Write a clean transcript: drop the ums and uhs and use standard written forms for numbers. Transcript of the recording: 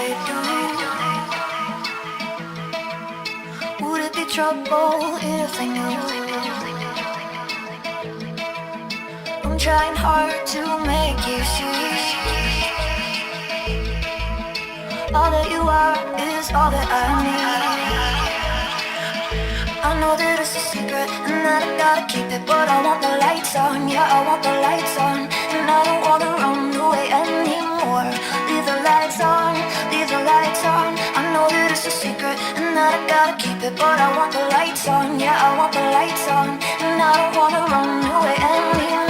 they do? Would it be trouble if they knew? I'm trying hard to make you see. All that you are is all that I need. I know that it's a secret and that I gotta keep it, but I want the lights on, yeah, I want the lights on. And I don't wanna run away anymore. Leave the lights on, leave the lights on. I know that it's a secret and that I gotta keep it, but I want the lights on, yeah, I want the lights on. And I don't wanna run away anymore.